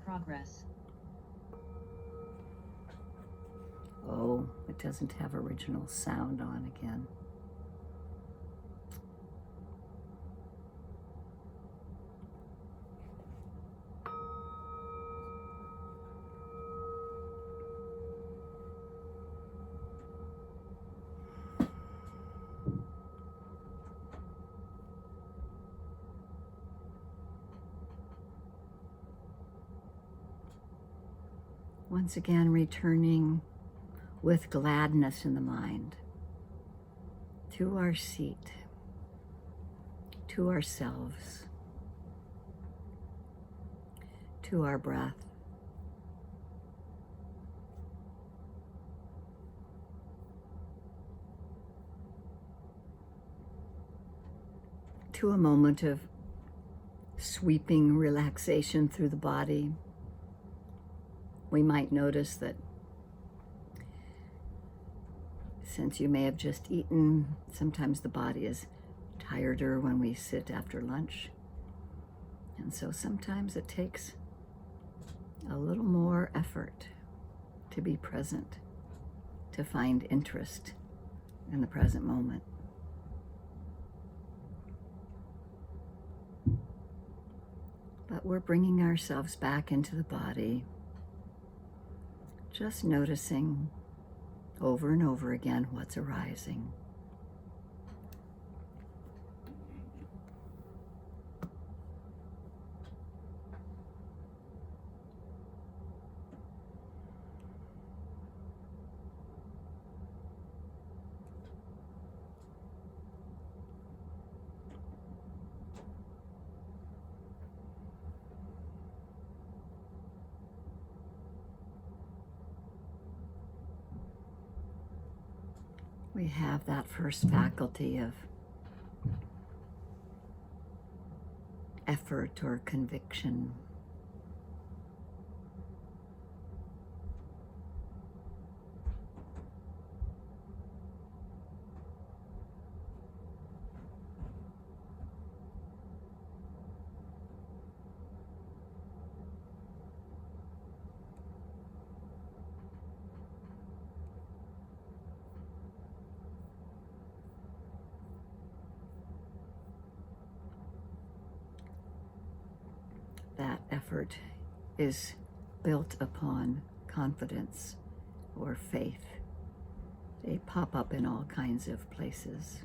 progress. Oh, it doesn't have original sound on again. Once again, returning with gladness in the mind to our seat, to ourselves, to our breath. To a moment of sweeping relaxation through the body. We might notice that since you may have just eaten, sometimes the body is tireder when we sit after lunch. And so sometimes it takes a little more effort to be present, to find interest in the present moment. But we're bringing ourselves back into the body, just noticing over and over again what's arising. We have that first faculty of effort or conviction. That effort is built upon confidence or faith. They pop up in all kinds of places.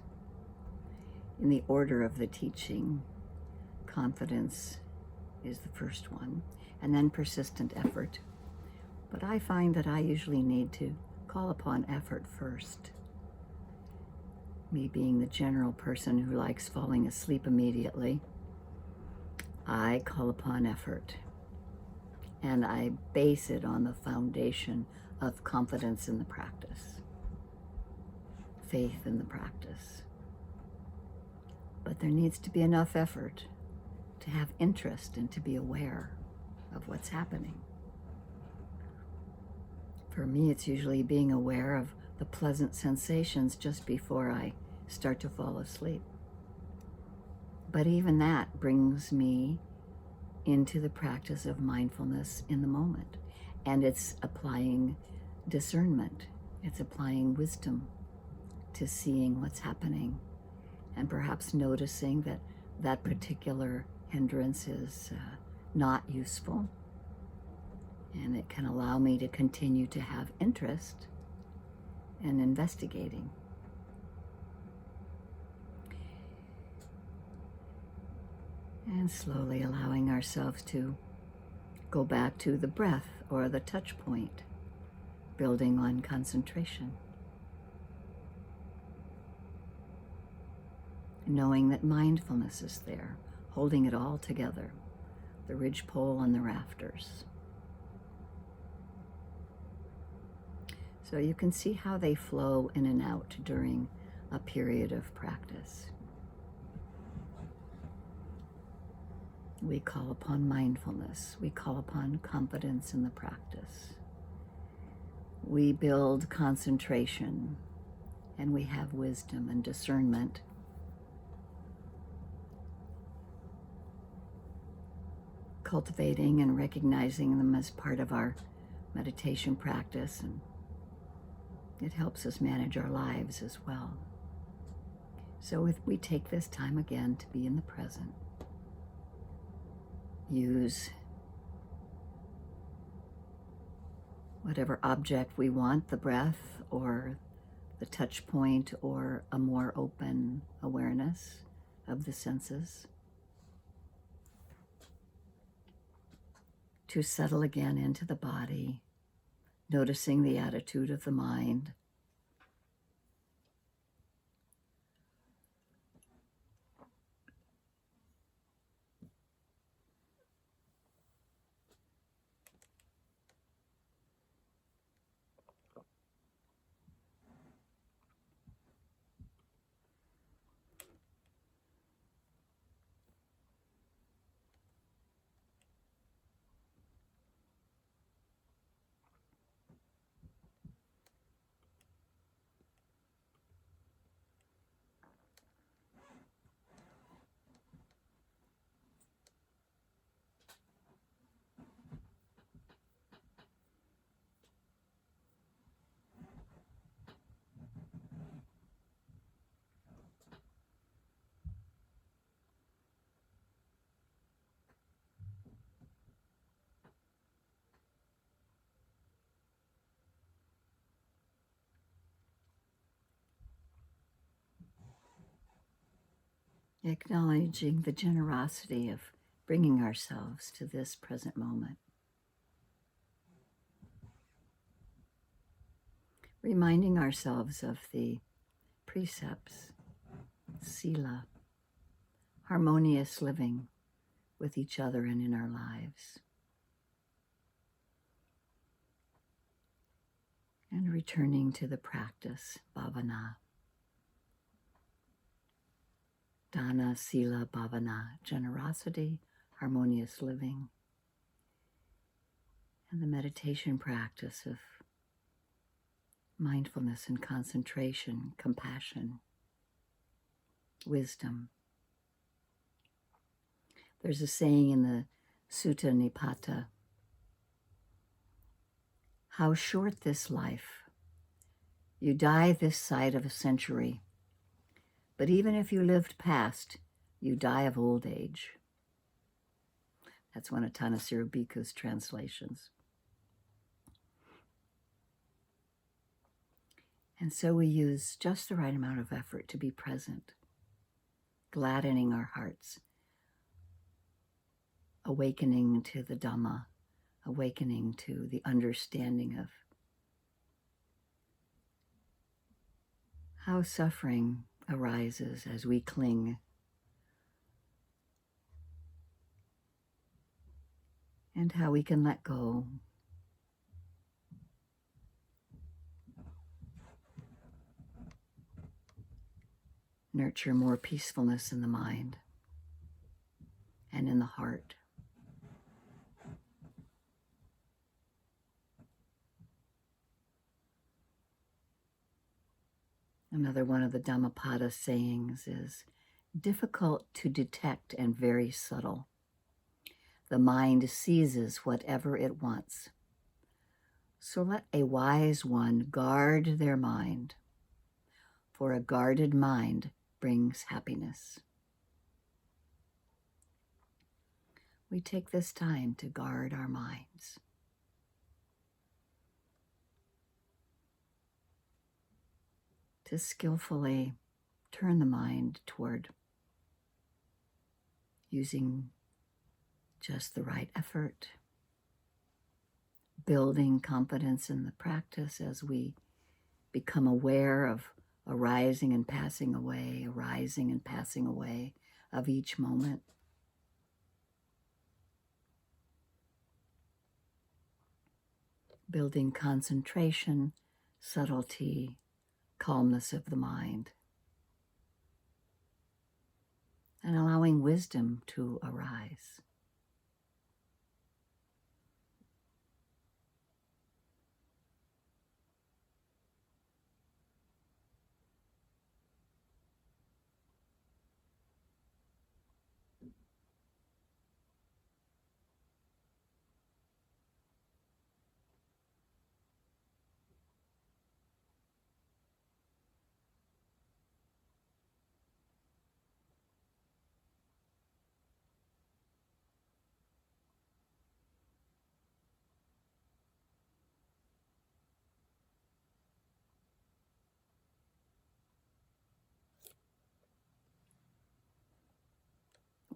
In the order of the teaching, confidence is the first one, and then persistent effort. But I find that I usually need to call upon effort first. Me being the general person who likes falling asleep immediately, I call upon effort, and I base it on the foundation of confidence in the practice, faith in the practice. But there needs to be enough effort to have interest and to be aware of what's happening. For me, it's usually being aware of the pleasant sensations just before I start to fall asleep. But even that brings me into the practice of mindfulness in the moment. And it's applying discernment. It's applying wisdom to seeing what's happening and perhaps noticing that that particular hindrance is not useful. And it can allow me to continue to have interest in investigating. And slowly allowing ourselves to go back to the breath or the touch point, building on concentration. Knowing that mindfulness is there, holding it all together, the ridgepole and the rafters. So you can see how they flow in and out during a period of practice. We call upon mindfulness. We call upon confidence in the practice. We build concentration, and we have wisdom and discernment. cultivating and recognizing them as part of our meditation practice, and it helps us manage our lives as well. So if we take this time again to be in the present, use whatever object we want, the breath or the touch point or a more open awareness of the senses, to settle again into the body, noticing the attitude of the mind. Acknowledging the generosity of bringing ourselves to this present moment. Reminding ourselves of the precepts, sila, harmonious living with each other and in our lives. And returning to the practice, bhavana. Dana, sila, bhavana, generosity, harmonious living, and the meditation practice of mindfulness and concentration, compassion, wisdom. There's a saying in the Sutta Nipata, how short this life. You die this side of a century, but even if you lived past, you die of old age. That's one of Tanasiru Bhikkhu's translations. And so we use just the right amount of effort to be present, gladdening our hearts, awakening to the Dhamma, awakening to the understanding of how suffering arises as we cling, and how we can let go. Nurture more peacefulness in the mind and in the heart. Another one of the Dhammapada sayings is, difficult to detect and very subtle. The mind seizes whatever it wants. So let a wise one guard their mind, for a guarded mind brings happiness. We take this time to guard our minds. To skillfully turn the mind toward using just the right effort, building confidence in the practice as we become aware of arising and passing away of each moment. Building concentration, subtlety, calmness of the mind, and allowing wisdom to arise.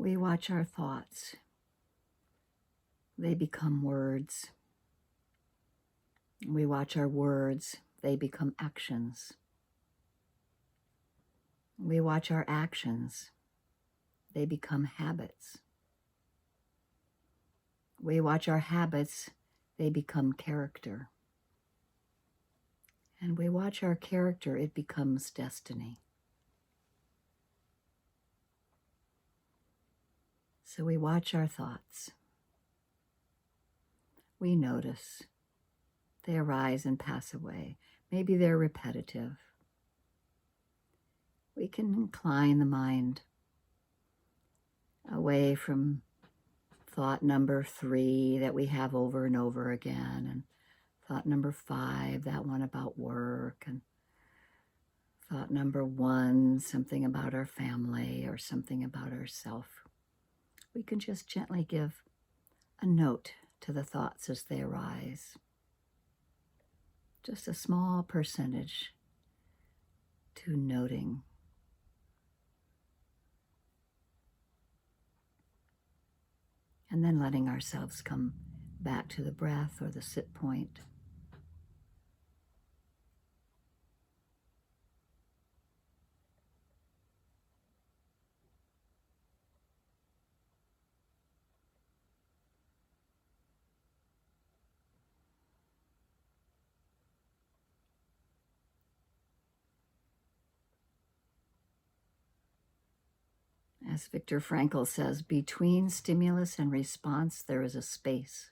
We watch our thoughts. They become words. We watch our words. They become actions. We watch our actions. They become habits. We watch our habits. They become character. And we watch our character. It becomes destiny. So we watch our thoughts. We notice. They arise and pass away. Maybe they're repetitive. We can incline the mind away from thought number 3 that we have over and over again, and thought number 5, that one about work, and thought number 1, something about our family or something about ourself. We can just gently give a note to the thoughts as they arise. Just a small percentage to noting. And then letting ourselves come back to the breath or the sit point. As Viktor Frankl says, between stimulus and response, there is a space.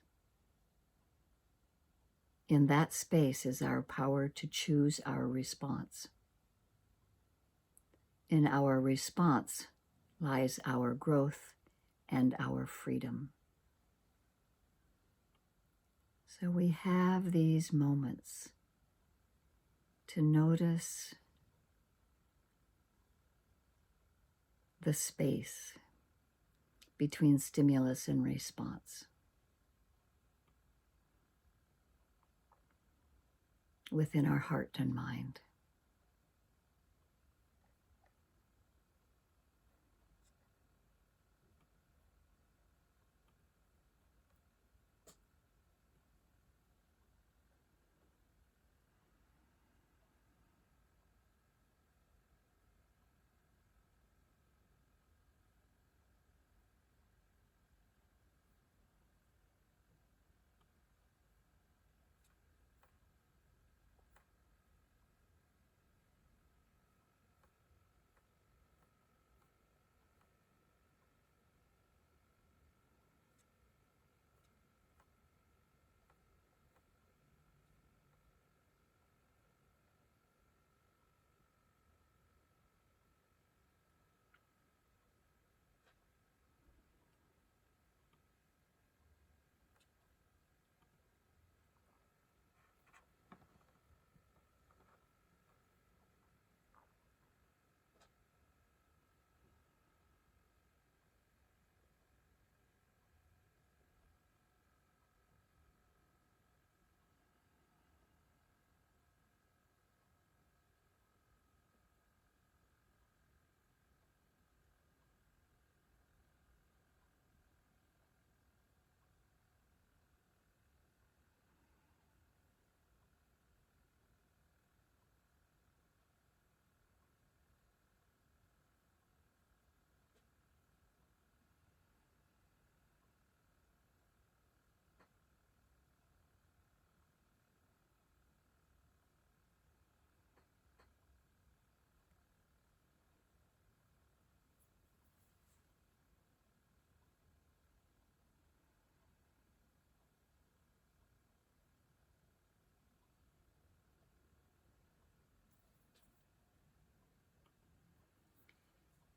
In that space is our power to choose our response. In our response lies our growth and our freedom. So we have these moments to notice the space between stimulus and response within our heart and mind.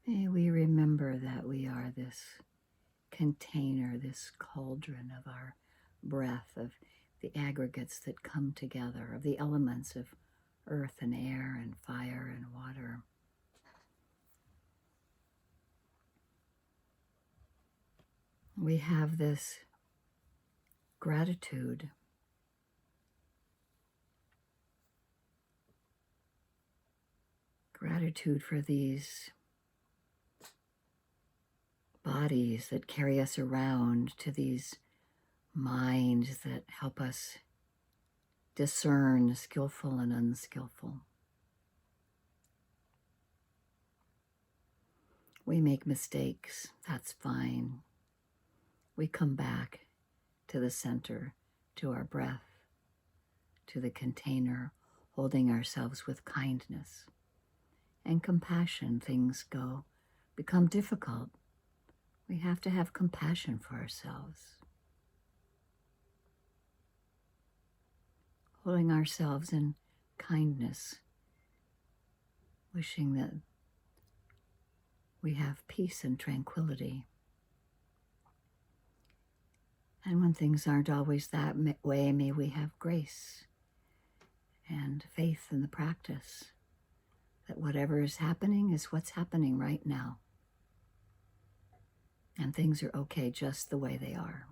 May we remember that we are this container, this cauldron of our breath, of the aggregates that come together, of the elements of earth and air and fire and water. We have this gratitude. Gratitude for these bodies that carry us around to these minds that help us discern skillful and unskillful. We make mistakes, that's fine. We come back to the center, to our breath, to the container, holding ourselves with kindness and compassion. Things become difficult. We have to have compassion for ourselves. Holding ourselves in kindness, wishing that we have peace and tranquility. And when things aren't always that way, may we have grace and faith in the practice that whatever is happening is what's happening right now. And things are okay just the way they are.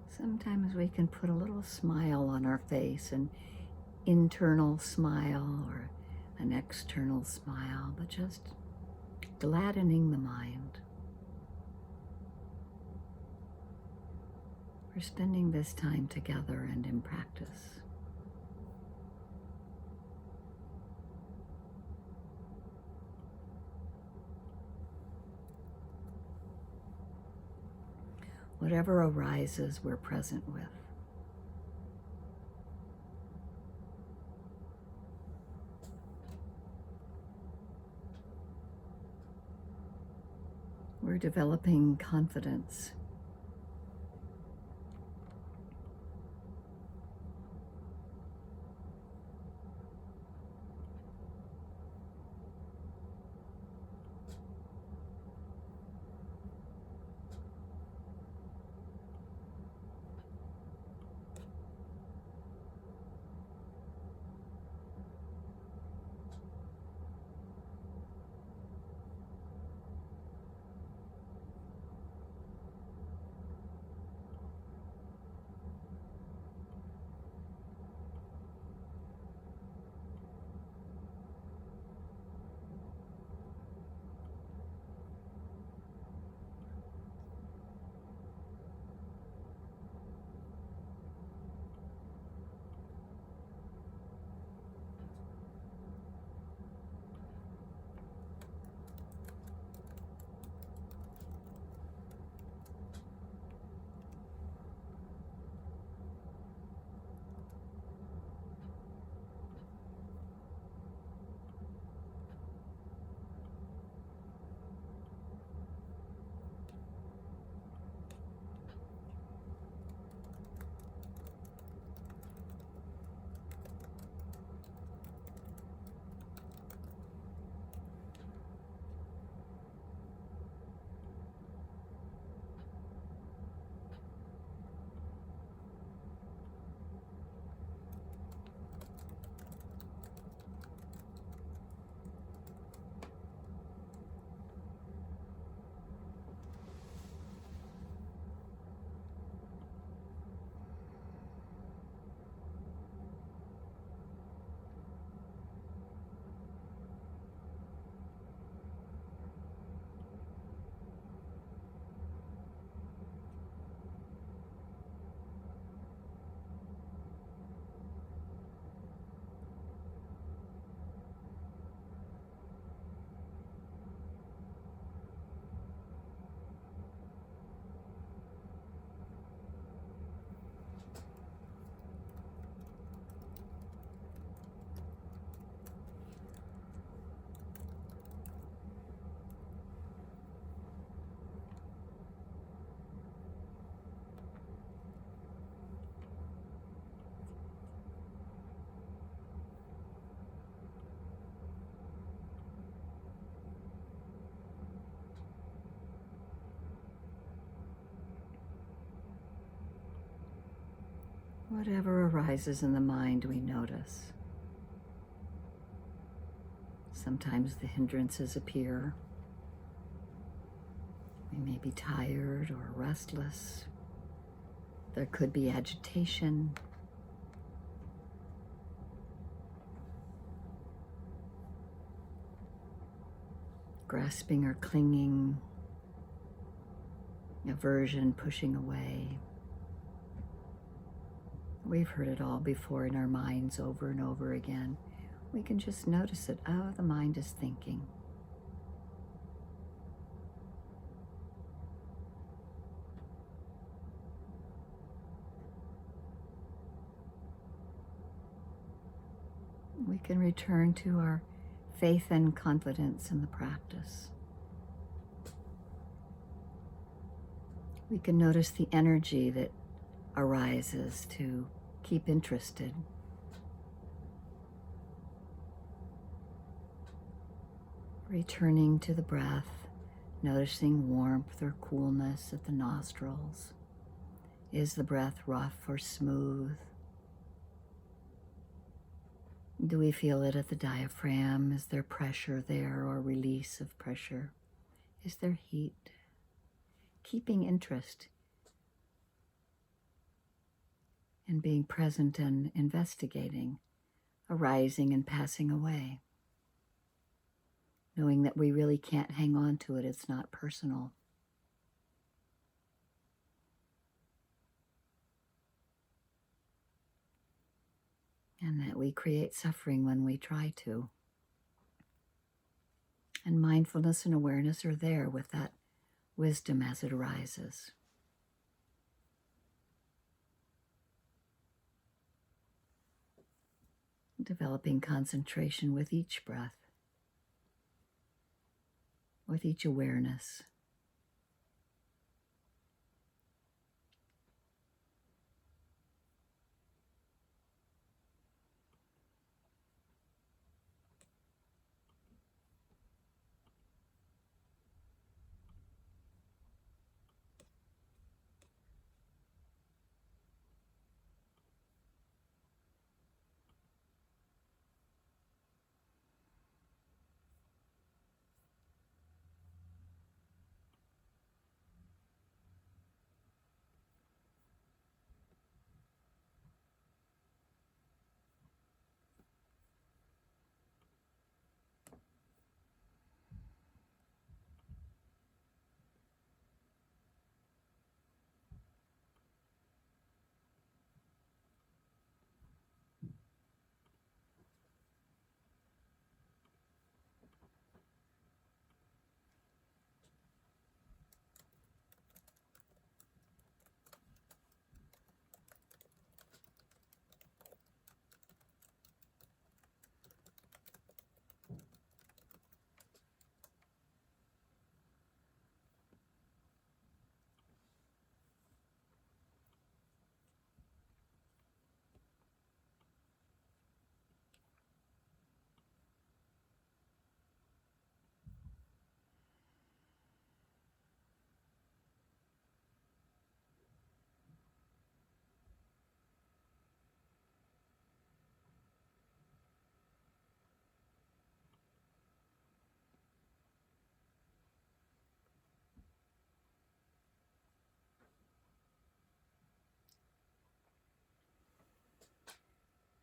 Sometimes we can put a little smile on our face, an internal smile or an external smile, but just gladdening the mind. We're spending this time together and in practice. Whatever arises, we're present with. We're developing confidence. Whatever arises in the mind, we notice. Sometimes the hindrances appear. We may be tired or restless. There could be agitation. Grasping or clinging. Aversion, pushing away. We've heard it all before in our minds over and over again. We can just notice it. Oh, the mind is thinking. We can return to our faith and confidence in the practice. We can notice the energy that arises to keep interested. Returning to the breath, noticing warmth or coolness at the nostrils. Is the breath rough or smooth? Do we feel it at the diaphragm? Is there pressure there or release of pressure? Is there heat? Keeping interest and being present and investigating, arising and passing away. Knowing that we really can't hang on to it, it's not personal. And that we create suffering when we try to. And mindfulness and awareness are there with that wisdom as it arises. Developing concentration with each breath, with each awareness.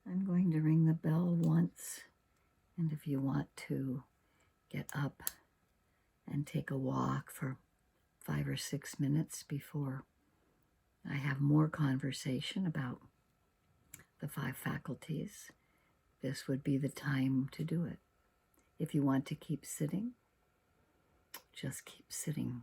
I'm going to ring the bell once, and if you want to get up and take a walk for 5 or 6 minutes before I have more conversation about the 5 faculties, this would be the time to do it. If you want to keep sitting, just keep sitting.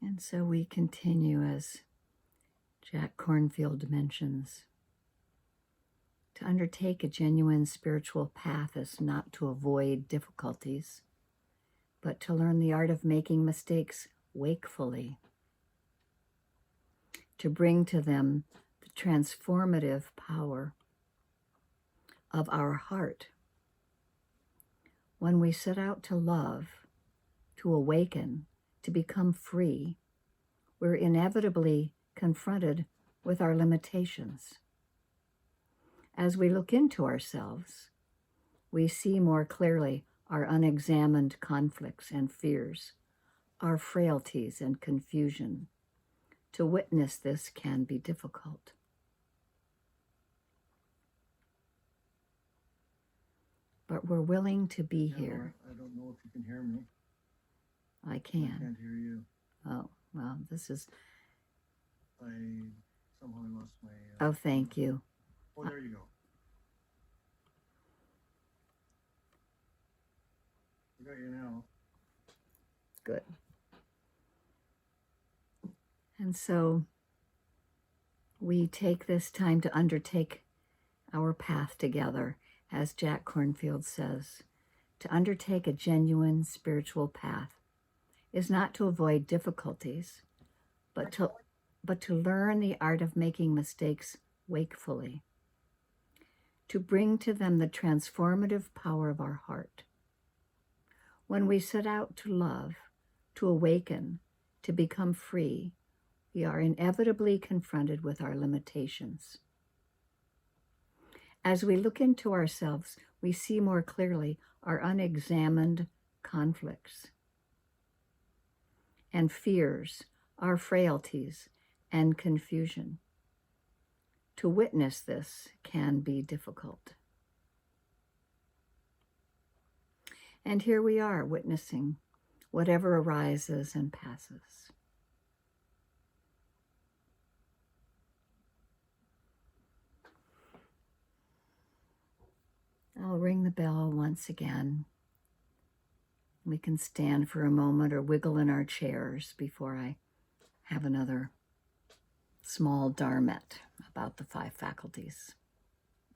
And so we continue, as Jack Kornfield mentions, to undertake a genuine spiritual path is not to avoid difficulties, but to learn the art of making mistakes wakefully, to bring to them the transformative power of our heart. When we set out to love, to awaken, to become free, we're inevitably confronted with our limitations. As we look into ourselves, we see more clearly our unexamined conflicts and fears, our frailties and confusion. To witness this can be difficult. But we're willing to be here. I don't know if you can hear me. I can. I can't hear you. Oh, well, this is... I somehow lost my... Oh, thank you. Oh, there you go. I got you now. Good. And so we take this time to undertake our path together, as Jack Kornfield says. To undertake a genuine spiritual path is not to avoid difficulties, but to learn the art of making mistakes wakefully, to bring to them the transformative power of our heart. When we set out to love, to awaken, to become free, we are inevitably confronted with our limitations. As we look into ourselves, we see more clearly our unexamined conflicts and fears, our frailties and confusion. To witness this can be difficult. And here we are witnessing whatever arises and passes. I'll ring the bell once again. We can stand for a moment or wiggle in our chairs before I have another small dharmet about the five faculties.